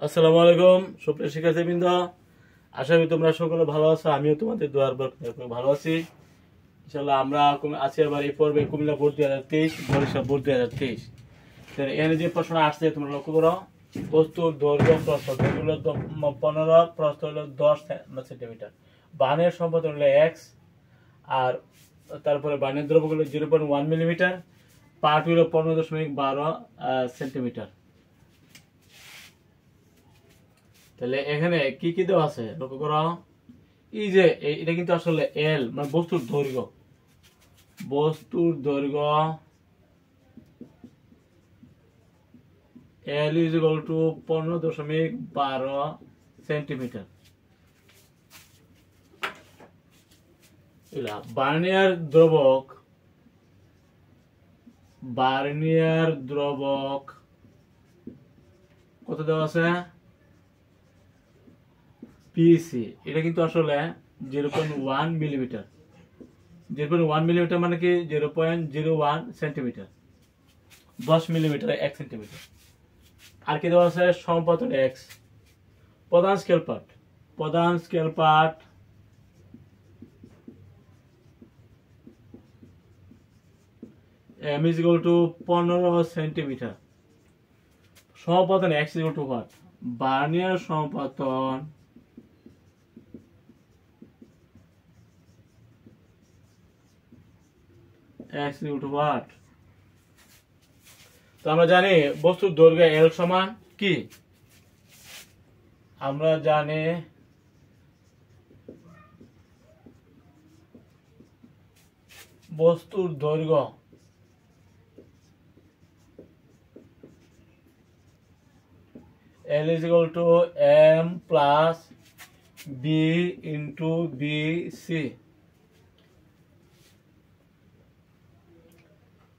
আসসালামু আলাইকুম সুপ্রিয় শিক্ষার্থীবৃন্দ, আশা করি তোমরা সকলে ভালো আছো। আমিও তোমাদের দোয়ার বরকতে ভালো আছি ইনশাআল্লাহ। আমরা আছি আবার এই পর্বে কুমিল্লা বোর্ড 2023, বরিশাল বোর্ড 2023। এখানে যে প্রশ্ন আসছে তোমরা লক্ষ্য করো। বস্তুর দৈর্ঘ্য প্রস্থ, দৈর্ঘ্য হলো 15, প্রস্থ হলো 10 সেন্টিমিটার, বানের সম্পাদন হলো এক্স, আর তারপরে বানের দ্রব্য হলো 0.1 মিলিমিটার, পাট হলো 15.12 সেন্টিমিটার। তাহলে এখানে কি কি দেওয়া আছে লক্ষ্য করো। এই যে এটা কিন্তু আসলে এল মানে বস্তুর দৈর্ঘ্য, L is equal to 15.12 centimetre. Vernier দ্রবক কত দেওয়া আছে পিসি, এটা কিন্তু আসলে 0.1 মিলিমিটার। 0.1 মিলিমিটার মানে কি 0.01 সেন্টিমিটার, 10 মিলিমিটার 1 সেন্টিমিটার। আর কি দেওয়া আছে সম্পাদন এক্স। প্রধান scale part m is equal to 15 centimetre. সম্পাদন x is equal to what? Barnier সম্পাদন x is equal to what? তো আমরা জানি বস্তুর দৈর্ঘ্য L সমান কি? আমরা জানি বস্তুর দৈর্ঘ্য L is equal to M plus B into BC।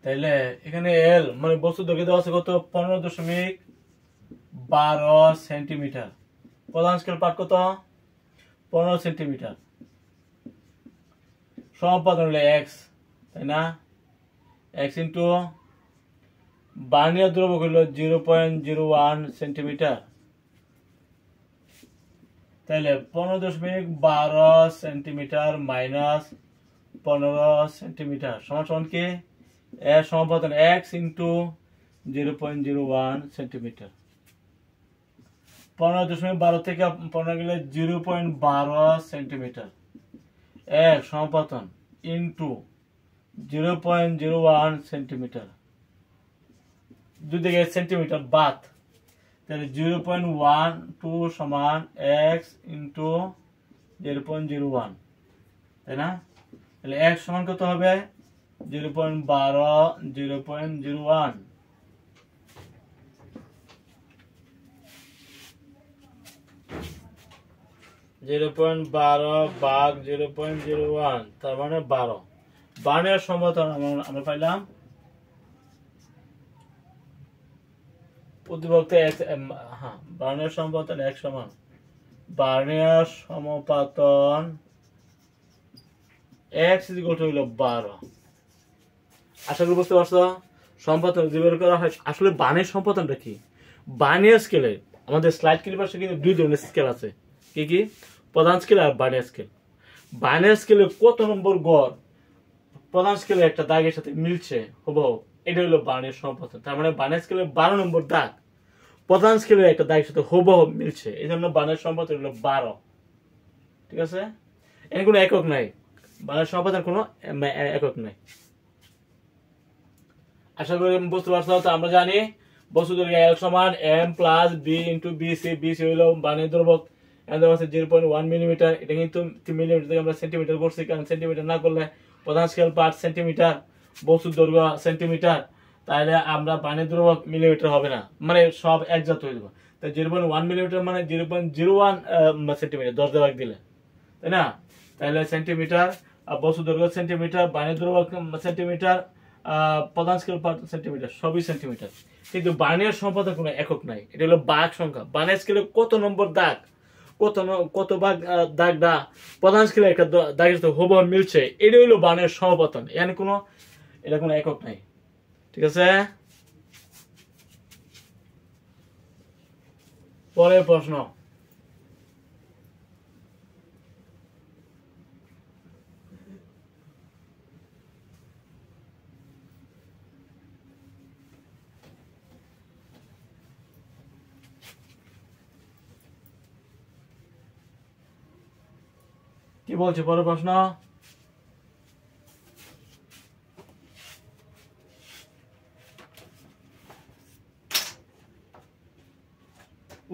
তাইলে এখানে L মানে বস্তুর দৈর্ঘ্য দেওয়া আছে কত 15.12 সেন্টিমিটার। প্রধান স্কেল পার্ট কত 15 সেন্টিমিটার। সম্পাদন হলো x, তাই না? x ইন্টু বার্নিয়ার দ্রব্যক হলো 0.01 সেন্টিমিটার। তাহলে 15.12 সেন্টিমিটার মাইনাস 15 সেন্টিমিটার সমান সমান কি? এর সম্পাদন x ইন্টু 0.01 সেন্টিমিটার। 15.12 থেকে 15 গেলে 0.12 সেন্টিমিটার। এর সম্পাদন ইন্টু 0.01 সেন্টিমিটার, দুদিকে সেন্টিমিটার বাদ, তাহলে 0.12 সমান x ইন্টু 0.01, তাই না? তাহলে x সমান কত হবে 0.12 0.01। ভাগ 0.01 তার মানে 12। বার্নিয়ার সম্পাদন আমরা পাইলাম প্রতিপক্ষে বার্নিয়ার সম্পাদন এক সমান বার্নিয়ার সমাপতন x হইল 12। আশা করি বুঝতে পারছো। সম্পাদন যে বের করা হয় আসলে বার্নিয়ার সম্পাদনটা কি? বার্নিয়ার স্কেলে আমাদের স্লাইড ক্লিপারে কিন্তু দুই ধরনের স্কেল আছে। কি কি? প্রধান স্কেল আর বার্নিয়ার স্কেল। বার্নিয়ার স্কেলে কত নম্বর গড় প্রধান স্কেলে একটা দাগের সাথে মিলছে হুবহু, এটা হলো বার্নিয়ার সম্পাদন। তার মানে বার্নিয়ার স্কেলে 12 নম্বর দাগ প্রধান স্কেলের একটা দাগের সাথে হুবহু মিলছে, এই জন্য বার্নিয়ার সম্পাদন হলো 12। ঠিক আছে? এর কোনো একক নাই, বার্নিয়ার সম্পাদন কোনো একক নাই। আশা করি বুঝতে পারছো। তো আমরা জানি বস্তু দৈর্ঘ্য L সমান M plus B into BC। BC হইল বার্নিয়ার দ্রবক, 0.1 মিলিমিটার। এটা কিন্তু মিলিমিটার থেকে আমরা সেন্টিমিটার করছি, কারণ সেন্টিমিটার না করলে প্রধান স্কেল পার্ট সেন্টিমিটার, বস্তুর দৈর্ঘ্য সেন্টিমিটার, তাহলে আমরা বার্নিয়ার দ্রবক মিলিমিটার হবে না, মানে সব একজাত হয়ে যাবে। তাই 0.1 মিলিমিটার মানে 0.01 সেন্টিমিটার 10 দিয়ে ভাগ দিলে, তাই না? তাহলে সেন্টিমিটার, বস্তুর দৈর্ঘ্য সেন্টিমিটার, বার্নিয়ার দ্রবক সেন্টিমিটার, প্রধান স্কেল পার্ট সেন্টিমিটার, সবই সেন্টিমিটার। কিন্তু বার্নিয়ার সম্পাদন কোনো একক নাই, এটা হলো ভাগ সংখ্যা। বার্নিয়ার স্কেলে কত নম্বর দাগ, কত ভাগ দাগটা প্রধান স্কেলে একটা দাগের সাথে হুবহু মিলছে, এটা হইলো বার্নিয়ার সম্পাদন। এখানে কোনো এটা কোনো একক নাই। ঠিক আছে? পরের প্রশ্ন, কি বলছে পরের প্রশ্ন?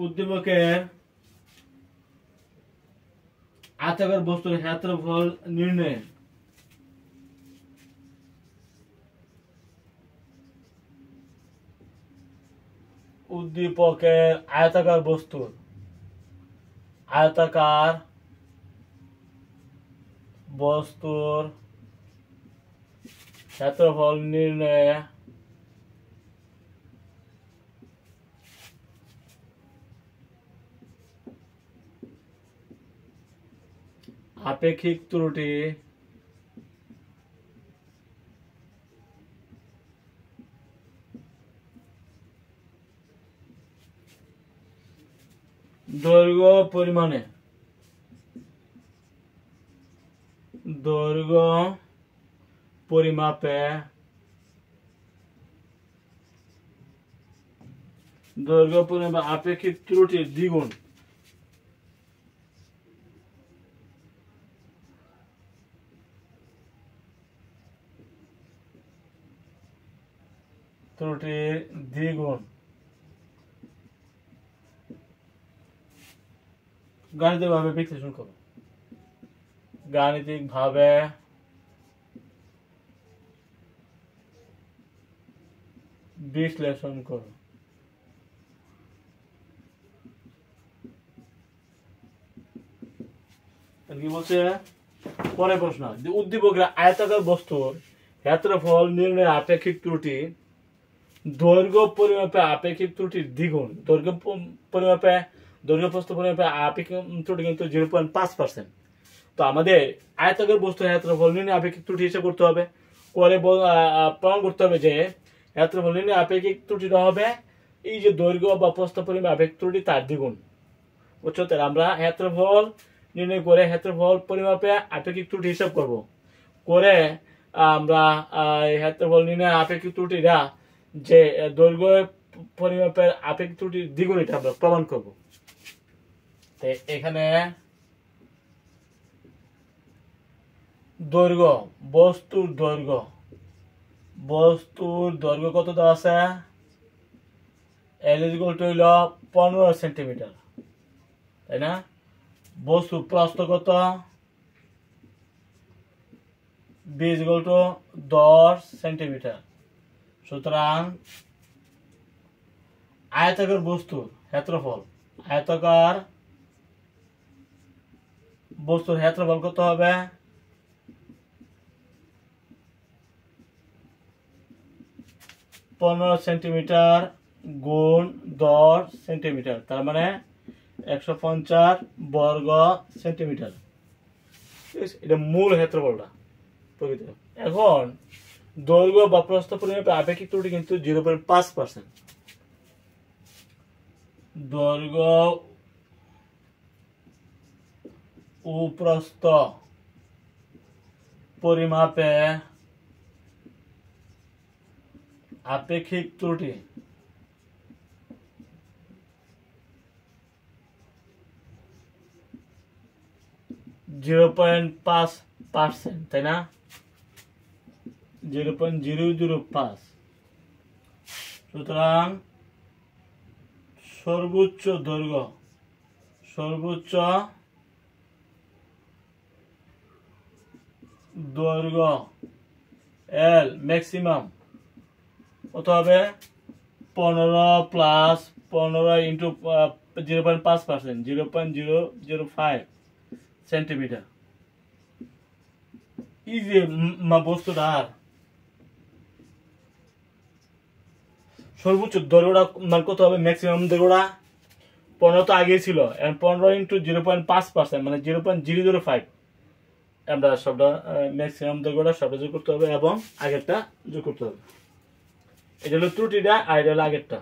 উদ্দীপকের আয়তাকার বস্তুর ক্ষেত্রফল নির্ণয়। উদ্দীপকের আয়তাকার বস্তুর ক্ষেত্রফল নির্ণয়ে আপেক্ষিক ত্রুটি দৈর্ঘ্য পরিমাপে আপেক্ষিক ত্রুটির দ্বিগুণ। গাণিতিকভাবে বিশ্লেষণ করো। গাণিতিকভাবে বিশ্লেষণ করো। কি বলছে পরের প্রশ্ন, যে উদ্দীপকের আয়তাকার বস্তুর ক্ষেত্রফল নির্ণয়ে আপেক্ষিক ত্রুটি দৈর্ঘ্য পরিমাপে আপেক্ষিক ত্রুটির দ্বিগুণ। দৈর্ঘ্য প্রস্থ পরিমাপে আপেক্ষিক ত্রুটি কিন্তু 0.5%। তো আমাদের আয়তাকার বস্তুর ক্ষেত্রফল নির্ণয়ে আপেক্ষিক ত্রুটি হিসাব করতে হবে, করে প্রমাণ করতে হবে যে ক্ষেত্রফল নির্ণয়ে আপেক্ষিক ত্রুটিটা হবে এই যে দৈর্ঘ্য বা প্রস্থ পরিমাপে আপেক্ষিক ত্রুটি তার দ্বিগুণ। বুঝছো? তাহলে আমরা ক্ষেত্রফল নির্ণয় করে ক্ষেত্রফল পরিমাপে আপেক্ষিক ত্রুটি হিসাব করব, করে আমরা ক্ষেত্রফল নির্ণয়ে আপেক্ষিক ত্রুটিটা যে দৈর্ঘ্য পরিমাপের আপেক্ষিক ত্রুটির দ্বিগুণ এটা আমরা প্রমাণ করব। এখানে দৈর্ঘ্য, বস্তুর দৈর্ঘ্য কত দেওয়া আছে? L হইল 15 সেন্টিমিটার, তাই না? বস্তুর প্রস্থ কত? B 10 centimetre. সুতরাং আয়তাকার বস্তুর ক্ষেত্রফল কত হবে? 15 সেন্টিমিটার গুণ 10 সেন্টিমিটার, তার মানে 150 বর্গ সেন্টিমিটার। এটা মূল ক্ষেত্রফলটা প্রকৃত। এখন দৈর্ঘ্য বা প্রস্থ পরিমাপে আপেক্ষিক ত্রুটি কিন্তু 0.5%। দৈর্ঘ্য ও প্রস্থ পরিমাপে আপেক্ষিক ত্রুটি 0.5%, তাই না? 0.005। সুতরাং সর্বোচ্চ দৈর্ঘ্য L ম্যাক্সিমাম কত হবে? 15 প্লাস 15 ইন্টু 0.5%, 0.005 সেন্টিমিটার। এই যে বস্তুটার সর্বোচ্চ দৈর্ঘ্যটা মান কত হবে? ম্যাক্সিমাম দৈর্ঘ্যটা 15 তো আগে ছিল, 15 ইন্টু 0.5% মানে 0.005। আমরা সবটা ম্যাক্সিমাম দৈর্ঘ্যটা সবটা যোগ করতে হবে এবং আগেরটা যোগ করতে হবে। এটা হলো ত্রুটিটা আর এটা হলো আগেরটা।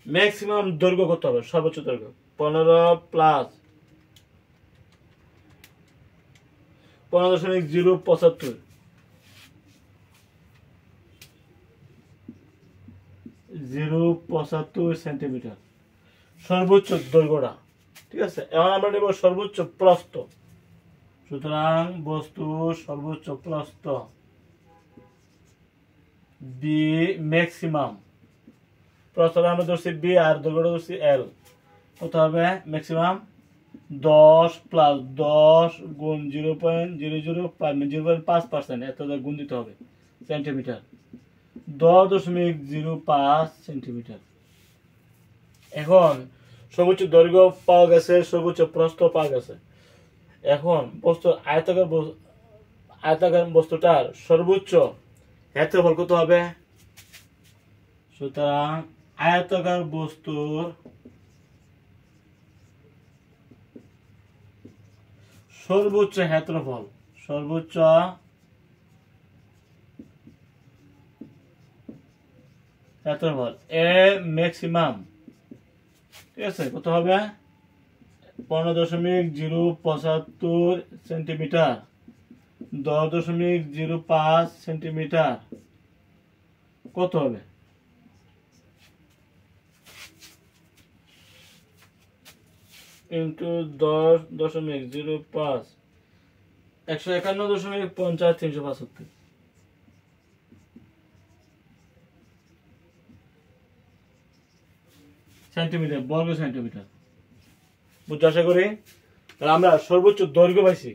ম্যাক্সিমাম দৈর্ঘ্য কত হবে, সর্বোচ্চ দৈর্ঘ্য 15 প্লাস 15.075 0.75 সেন্টিমিটার সর্বোচ্চ দৈর্ঘ্যটা। ঠিক আছে, এখন আমরা নেব সর্বোচ্চ প্রস্থ। সুতরাং বস্তুর সর্বোচ্চ প্রস্থ বি ম্যাক্সিমাম, প্রস্থটা আমরা ধরছি বি আর দৈর্ঘ্যটা ধরছি এল। কত হবে ম্যাক্সিমাম 10 প্লাস 10 গুণ 0.005% এত গুণ দিতে হবে সেন্টিমিটার, 10.05 সেন্টিমিটার। এখন সর্বোচ্চ দৈর্ঘ্য পাওয়া গেছে, সর্বোচ্চ প্রস্থ পাওয়া গেছে। এখন বস্তু আয়তাকার বস্তুটার সর্বোচ্চ ক্ষেত্রফল কত হবে? সুতরাং আয়তাকার বস্তুর সর্বোচ্চ ক্ষেত্রফল, সর্বোচ্চ ক্ষেত্রফল এ ম্যাক্সিমাম, ঠিক আছে, কত হবে 15.075 সেন্টিমিটার, 10.05 সেন্টিমিটার কত হবে? ইন্টু 10.05 151.50 সেন্টিমিটার, বর্গ সেন্টিমিটার। বুঝতে আশা করি। তাহলে আমরা সর্বোচ্চ দৈর্ঘ্য পাইছি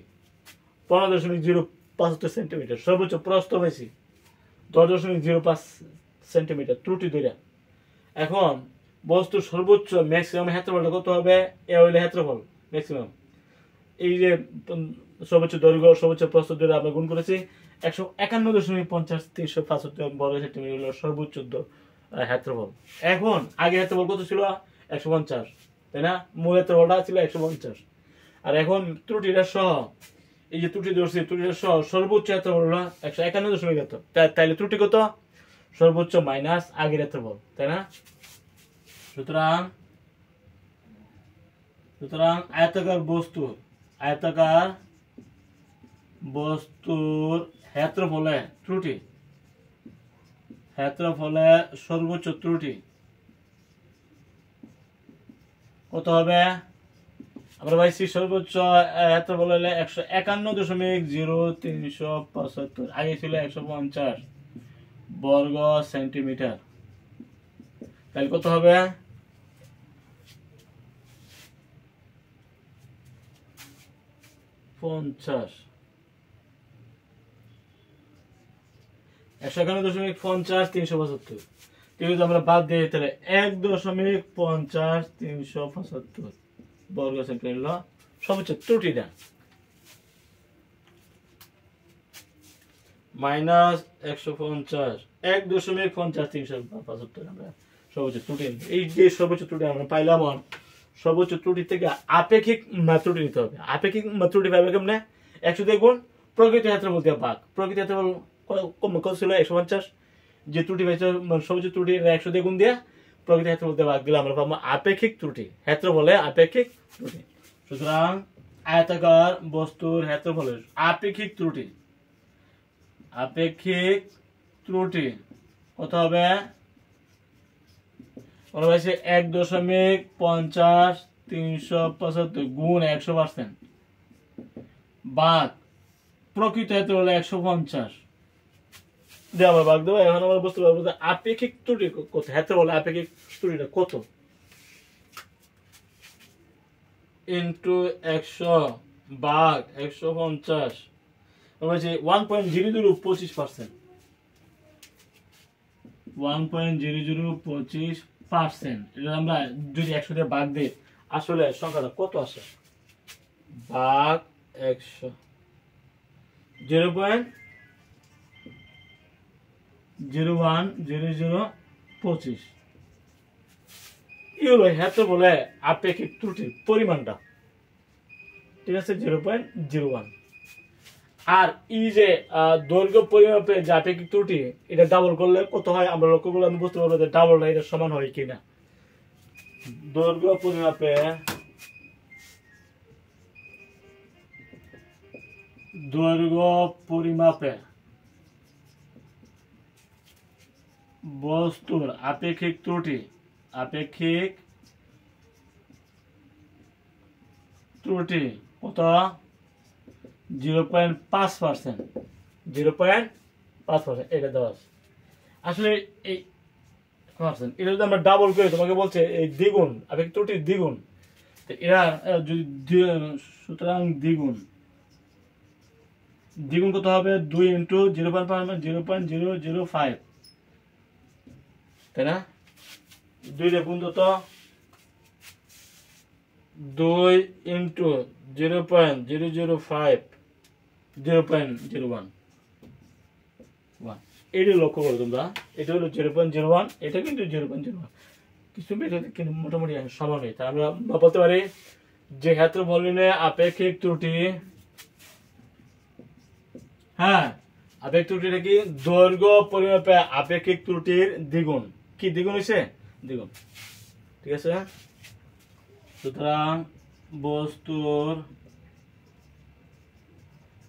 15.075 সেন্টিমিটার, সর্বোচ্চ প্রস্থ পাইছি 10.05 সেন্টিমিটার, ত্রুটি দুইটা। এখন বস্তুর সর্বোচ্চ ম্যাক্সিমাম ক্ষেত্রফলটা কত হবে? এ হইলে ক্ষেত্রফল ম্যাক্সিমাম। এই যে সর্বোচ্চ দৈর্ঘ্য সর্বোচ্চ প্রস্থ দুইটা আমরা গুণ করেছি 151.50 বর্গ সেন্টিমিটার হলো সর্বোচ্চ ক্ষেত্রফল। এখন আগে ক্ষেত্রফল কত ছিল? 150, তাই না? মূল ক্ষেত্রফলটা ছিল 150। আর এখন ত্রুটিটা সহ, এই যে ত্রুটি ধরছি, ত্রুটিটা সহ সর্বোচ্চ ক্ষেত্রফল হলো 151.7। তাইলে ত্রুটি কত? সর্বোচ্চ মাইনাস আগের ক্ষেত্রফল, তাই না? সুতরাং আয়তাকার বস্তুর ক্ষেত্রফলে ত্রুটি, ক্ষেত্রফলে সর্বোচ্চ ত্রুটি কত হবে? আমরা পাইছি সর্বোচ্চ ক্ষেত্রফল হলে 151.0375, আগে ছিল 150 বর্গ সেন্টিমিটার। তাহলে কত হবে? 50 151.50 375, যদি আমরা বাদ দিয়ে তাহলে 1.50 375 বর্গ সেন্টিমিটার হলো সর্বোচ্চ ত্রুটিটা, মাইনাস 150 1.50 375 আমরা সর্বোচ্চ ত্রুটি। এই যে সর্বোচ্চ ত্রুটি আমরা পাইলাম, সর্বোচ্চ ত্রুটি থেকে আপেক্ষিক ত্রুটি নিতে হবে। আপেক্ষিক ত্রুটি পাবে কেমনে? 100 দিয়ে গুণ প্রকৃত ক্ষেত্রফল দিয়ে ভাগ। প্রকৃত ক্ষেত্রফল কত ছিল? 150। যে ত্রুটি পাইছে সর্বোচ্চ ত্রুটি 100 দিয়ে গুণ দিয়ে প্রকৃত ক্ষেত্রফল দিয়ে ভাগ দিলে আমরা পাবো আপেক্ষিক ত্রুটি, ক্ষেত্রফলে আপেক্ষিক ত্রুটি। সুতরাং আয়তাকার বস্তুর ক্ষেত্রফলের আপেক্ষিক ত্রুটি, আপেক্ষিক ত্রুটি কত হবে? 1.50 375 গুণ 100% ভাগ প্রকৃত ক্ষেত্রফল 150 দিয়ে আমরা ভাগ দেবো। এখন আমরা বুঝতে পারবো আপেক্ষিক ত্রুটি কত, ক্ষেত্রফল আপেক্ষিক ত্রুটিটা কত, ইন্টু 100 ভাগ 150 1.0025%, 1.0025%। এটা আমরা যদি 100 দিয়ে ভাগ দিই আসলে সংখ্যাটা কত আসে? ভাগ 100 0.010025 এই হলো ক্ষেত্রফলে আপেক্ষিক ত্রুটির পরিমাণটা, ঠিক আছে, 0.01। আর এই যে দৈর্ঘ্য পরিমাপে যে আপেক্ষিক ত্রুটি, এটা ডাবল করলে কত হয় আমরা লক্ষ্য করলে আমি বুঝতে পারবো যে ডাবলটা এটা সমান হয় কিনা। দৈর্ঘ্য পরিমাপে বস্তুর আপেক্ষিক ত্রুটি 0.5%। 0.5% এটা দেওয়া আছে। আসলে এই পার্সেন্ট এটা যদি আমরা ডাবল করি তোমাকে বলছে এই দ্বিগুণ আপেক্ষিক ত্রুটির দ্বিগুণ, তো এরা যদি সুতরাং দ্বিগুণ কত হবে 2 ইন্টু 0.005, তাই না? 2 রে গুণ কত 2 ইন্টু 0.005 0.01। এটা লক্ষ্য করো তোমরা, এটা হলো 0.01, এটা কিন্তু 0.01, কিছু কিন্তু মোটামুটি সমান হয়। তা আমরা বলতে পারি যে ক্ষেত্রফল নির্ণয়ে আপেক্ষিক ত্রুটি, হ্যাঁ আপেক্ষিক ত্রুটিটা কি দৈর্ঘ্য পরিমাপে আপেক্ষিক ত্রুটির দ্বিগুণ। কি দ্বিগুণ হয়েছে? দ্বিগুণ। ঠিক আছে, সুতরাং বস্তুর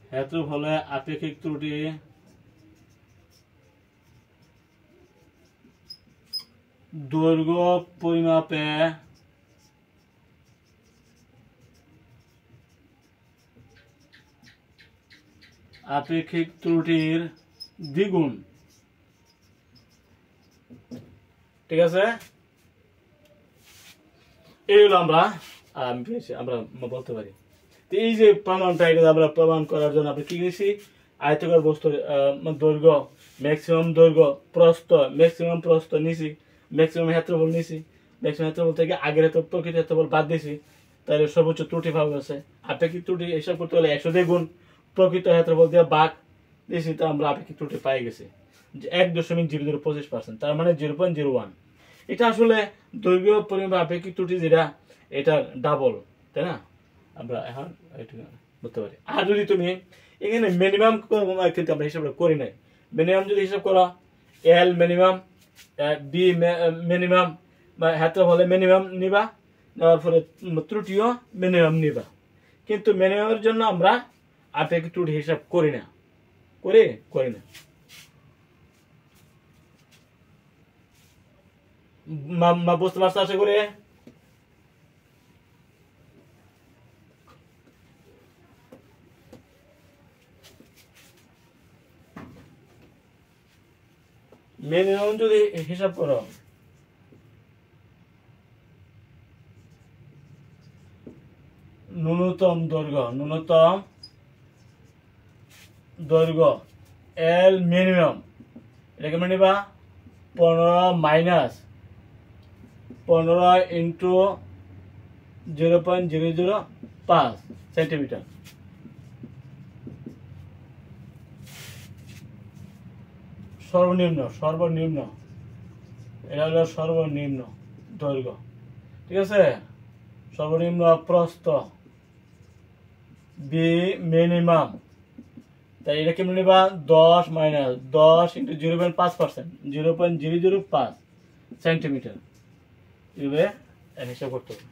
ক্ষেত্রফলে আপেক্ষিক ত্রুটি দৈর্ঘ্য পরিমাপে আপেক্ষিক ত্রুটির দ্বিগুণ। ঠিক আছে, এইগুলো আমরা বলতে পারি। এই যে প্রমাণটা, এটা আমরা প্রমাণ করার জন্য আমরা কি করেছি, আয়তকার বস্তুর দৈর্ঘ্য ম্যাক্সিমাম দৈর্ঘ্য প্রস্থ ম্যাক্সিমাম প্রস্থ নিছি, ম্যাক্সিমাম ক্ষেত্রফল নিছি, ম্যাক্সিমাম ক্ষেত্রফল থেকে আগের প্রকৃত ক্ষেত্রফল বাদ দিছি, তাহলে সর্বোচ্চ ত্রুটি ভাগ আছে। আপেক্ষিক ত্রুটি হিসাব করতে হলে 100 দিয়ে গুণ প্রকৃত ক্ষেত্রফল দিয়ে ভাগ দিছি, তো আমরা আপেক্ষিক ত্রুটি পাই গেছি যে 1.0025%, তার মানে 0.01। এটা আসলে দৈর্ঘ্য পরিমাপ আপেক্ষিক ত্রুটি যেটা, এটা ডাবল, তাই না? আমরা এখন বলতে পারি। আর যদি তুমি এখানে মিনিমাম, কিন্তু আমরা হিসাব করি নাই, মিনিমাম যদি হিসাব করো এল মিনিমাম, বি মিনিমাম, বা ক্ষেত্রফলে মিনিমাম নিবা, নেওয়ার পরে ত্রুটিও মিনিমাম নিবা। কিন্তু মিনিমামের জন্য আমরা আপেক্ষিক ত্রুটি হিসাব করি না। বুঝতে পারছো আশা করি? মিনিমাম যদি হিসাব করো, ন্যূনতম দৈর্ঘ্য এল মিনিমাম, এটা কেমন নিবা 15 ইন্টু 0.005 সেন্টিমিটার। সর্বনিম্ন এটা হলো সর্বনিম্ন দৈর্ঘ্য। ঠিক আছে, সর্বনিম্ন প্রস্থ বি মিনিমাম, তাই এটা কেমন নিবা 10 ইন্টু 0.5%, 0.005 সেন্টিমিটার। এভাবে হিসাব করতে হবে।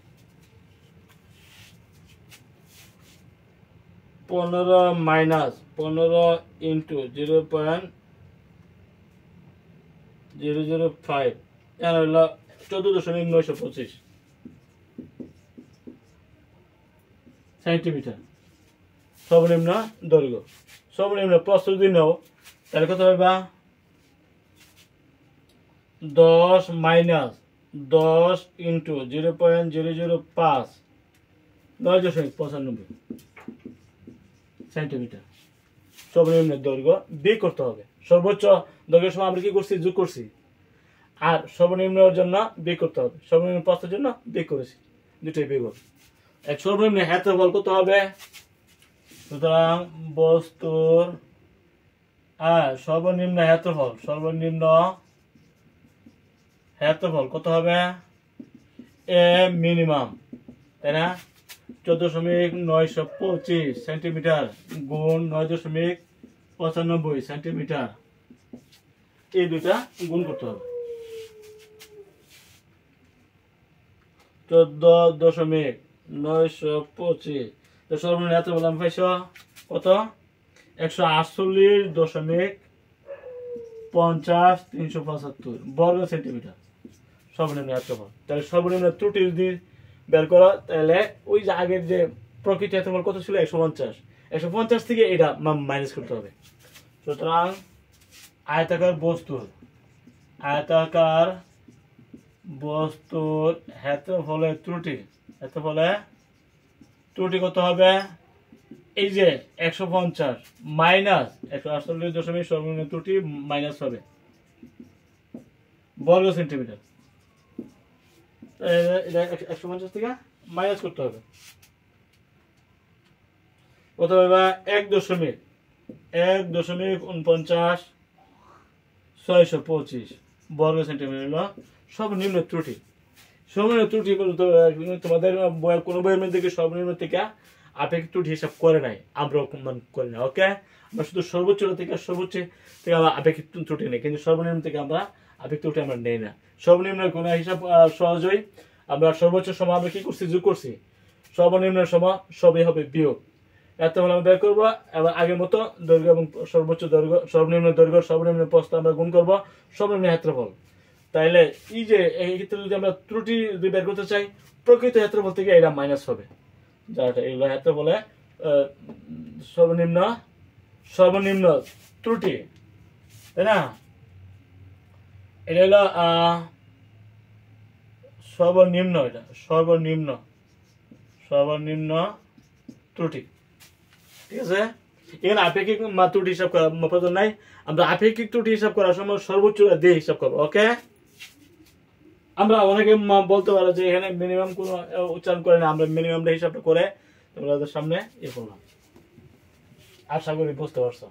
15 ইন্টু 0.005, এর হলো 14.925 সেন্টিমিটার সর্বনিম্ন দৈর্ঘ্য। সর্বনিম্ন প্রস্থ যদি নাও, তাহলে কত হবে? 10 ইন্টু 0.005, 9.95 সেন্টিমিটার সর্বনিম্ন দৈর্ঘ্য বিয়োগ করতে হবে। সর্বোচ্চ দৈর্ঘ্যের সময় আমরা কি করছি? যোগ করছি। আর সর্বনিম্নের জন্য বিয়োগ করতে হবে, সর্বনিম্ন প্রস্থের জন্য বিয়োগ করেছি, দুটোই বিয়োগ হবে। এক সর্বনিম্ন ক্ষেত্রফল কত হবে? সুতরাং বস্তুর সর্বনিম্ন ক্ষেত্রফল কত হবে? এ মিনিমাম, তাই না? 14.925 সেন্টিমিটার গুণ 9.95 সেন্টিমিটার, এই দুটা গুণ করতে হবে। 14.925, তো সর্বনিম্ন এত বললাম পাইছ কত 148.50 বর্গ সেন্টিমিটার সর্বনিম্ন ক্ষেত্রফল। তাহলে সর্বনিম্ন ত্রুটি যদি বের করো তাহলে ওই যে আগের যে প্রকৃত ক্ষেত্রফল কত ছিল 150 থেকে এটা মাইনাস করতে হবে। সুতরাং আয়তাকার বস্তুর ক্ষেত্রফলের ত্রুটি কত হবে? এই যে 150 মাইনাস 148 সর্বনিম্ন ত্রুটি মাইনাস হবে বর্গ সেন্টিমিটার। এটা 150 থেকে মাইনাস করতে হবে কত হবে? 1.492625 বর্গ সেন্টিমিটার হলো সর্বনিম্ন ত্রুটি। সর্বনিম্ন ত্রুটি তোমাদের কোনো বইয়ের মধ্যে সর্বনিম্ন থেকে আপেক্ষিক ত্রুটি হিসাব করে নাই, আমরা করি না। ওকে, আমরা শুধু সর্বোচ্চ থেকে আমরা আপেক্ষিক ত্রুটি নেই, কিন্তু সর্বনিম্ন থেকে আমরা আপেক্ষিক ত্রুটি আমরা নেই না। সর্বনিম্ন কোনো হিসাব সহজই আমরা সর্বোচ্চ সময় আমরা কি করছি? যোগ করছি। সর্বনিম্ন সময় সবই হবে বিয়োগ। এত হলে আমরা বের করবো। এবার আগের মতো দৈর্ঘ্য এবং সর্বোচ্চ দৈর্ঘ্য, সর্বনিম্ন দৈর্ঘ্য সর্বনিম্ন প্রস্থ আমরা গুণ করবো সর্বনিম্ন ক্ষেত্রফল। তাইলে এই যে এই ক্ষেত্রে যদি আমরা ত্রুটি যদি বের করতে চাই, প্রকৃত ক্ষেত্রফল থেকে এটা মাইনাস হবে। যাটা এগুলো ক্ষেত্রফলে সর্বনিম্ন ত্রুটি, তাই না? এটা হলো সর্বনিম্ন, এটা সর্বনিম্ন ত্রুটি। ঠিক আছে, এখানে আপেক্ষিক ত্রুটি হিসাব করা প্রয়োজন নাই। আমরা আপেক্ষিক ত্রুটি হিসাব করার সময় সর্বোচ্চ দিয়ে হিসাব করবো। ওকে, আমরা অনেকে বলতে পারো যে এখানে মিনিমাম কোনো উচ্চারণ করে না, আমরা মিনিমামটা হিসাবটা করে তোমাদের সামনে করলাম। আশা করি বুঝতে পারছো।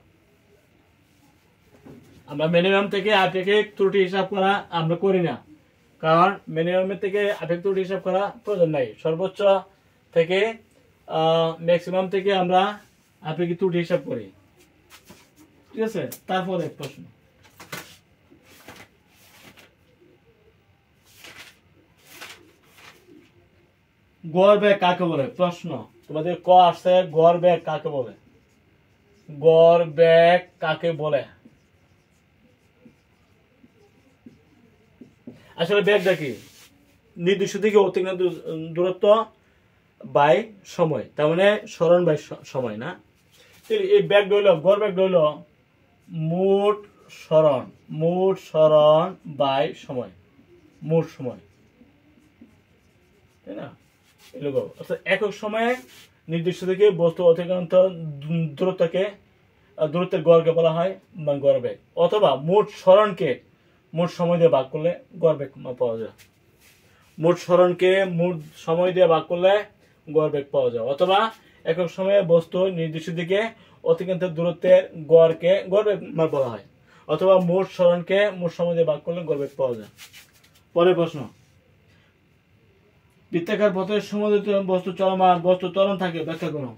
আমরা মিনিমাম থেকে আপেক্ষিক ত্রুটি হিসাব করা আমরা করি না, কারণ মিনিমামের থেকে আপেক্ষিক ত্রুটি হিসাব করা প্রয়োজন নাই। সর্বোচ্চ থেকে ম্যাক্সিমাম থেকে আমরা আপেক্ষিক ত্রুটি হিসাব করি। ঠিক আছে, তারপরে প্রশ্ন, গড় বেগ কাকে বলে? প্রশ্ন তোমাদের ক আসছে, গড় বেগ কাকে বলে? গড় বেগ কাকে বলে? আসলে বেগটা কি? নির্দিষ্ট দিকে অতিক্রান্ত দূরত্ব বাই সময়, তার মানে সরণ বাই সময় না। এই বেগ হইল, গড় বেগ হইল মোট সরণ বাই সময়, মোট সময়, তাই না? অর্থাৎ একক সময়ে নির্দিষ্ট দিকে বস্তু অতিক্রান্ত দূরত্বের গড়কে বলা হয় গড় বেগ, অথবা মোট সরণকে মোট সময় দিয়ে ভাগ করলে গড় বেগ পাওয়া যায়। মোট সরণকে মোট সময় দিয়ে ভাগ করলে গড় বেগ পাওয়া যায়, অথবা একক সময়ে বস্তু নির্দিষ্ট দিকে অতিক্রান্ত দূরত্বের গড়কে গড় বেগ বলা হয়, অথবা মোট সরণকে মোট সময় দিয়ে ভাগ করলে গড় বেগ পাওয়া যায়। পরের প্রশ্ন, বৃত্তাকার পথে সমুদ্রিত বস্তু চলমান, বস্তু ত্বরণ থাকে, ব্যাখ্যা করো।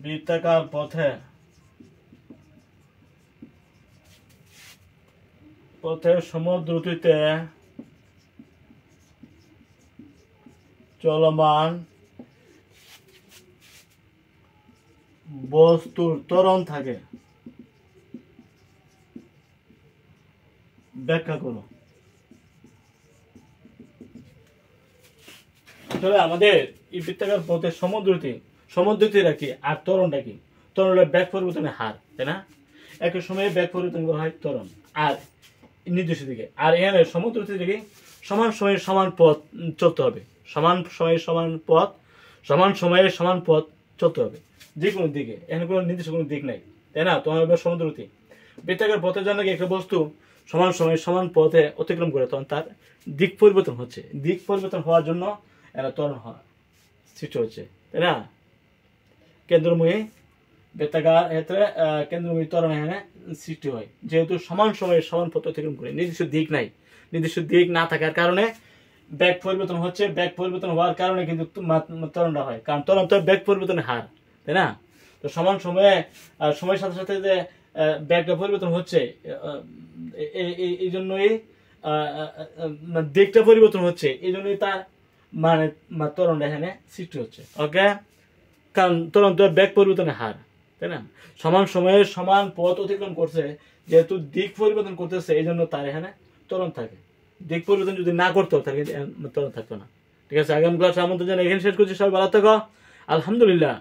বৃত্তাকার পথে সমুদ্রতিতে চলমান বস্তুর ত্বরণ থাকে, ব্যাখ্যা করো। আসলে আমাদের এই বৃত্তাকার পথে সমুদ্রতিরা কি আর ত্বরণটা কি? ত্বরণ হলো বেগ পরিবর্তনের হার, তাই না? একই সময়ে বেগ পরিবর্তন করা হয় ত্বরণ আর নির্দিষ্ট দিকে। আর এখানে সমুদ্রতি থেকে সমান সময়ে সমান পথ চলতে হবে, সমান সময়ে সমান পথ চলতে হবে যে কোনো দিকে। এখানে কোনো নির্দিষ্ট কোনো দিক নাই, তাই না? তোমার হবে সমুদ্রতি। বৃত্তাকার পথে জানা কি একটা বস্তু সমান সময়ে সমান পথে অতিক্রম করে, তখন তার দিক পরিবর্তন হচ্ছে। দিক পরিবর্তন হওয়ার জন্য এরা ত্বরণ সৃষ্টি হচ্ছে, তাই না? কেন্দ্রময়ী বৃত্তাকার ক্ষেত্রে কেন্দ্রময়ী ত্বরণ এখানে সৃষ্টি হয়, যেহেতু সমান সময়ে সমান পথ অতিক্রম করে। নির্দিষ্ট দিক নাই, নির্দিষ্ট দিক না থাকার কারণে বেগ পরিবর্তন হচ্ছে। বেগ পরিবর্তন হওয়ার কারণে কিন্তু ত্বরণটা হয়, কারণ ত্বরণ তো বেগ পরিবর্তনের হার, তাই না? তো সমান সময়ে সময়ের সাথে সাথে যে বেগটা পরিবর্তন হচ্ছে, এই জন্যই দিকটা পরিবর্তন হচ্ছে, এই জন্যই তার মানে ত্বরণটা এখানে সৃষ্টি হচ্ছে। ওকে, কারণ ত্বরণ তো ব্যাগ পরিবর্তনের হার, তাই না? সমান সময়ে সমান পথ অতিক্রম করছে, যেহেতু দিক পরিবর্তন করতেছে এই জন্য তার এখানে ত্বরণ থাকে। দিক পরিবর্তন যদি না করতো তাহলে ত্বরণ থাকতো না। ঠিক আছে, আগামী ক্লাসে আমন্ত্রণ জানাই এখানে শেষ করছি। সবাই ভালো থাকো, আলহামদুলিল্লাহ।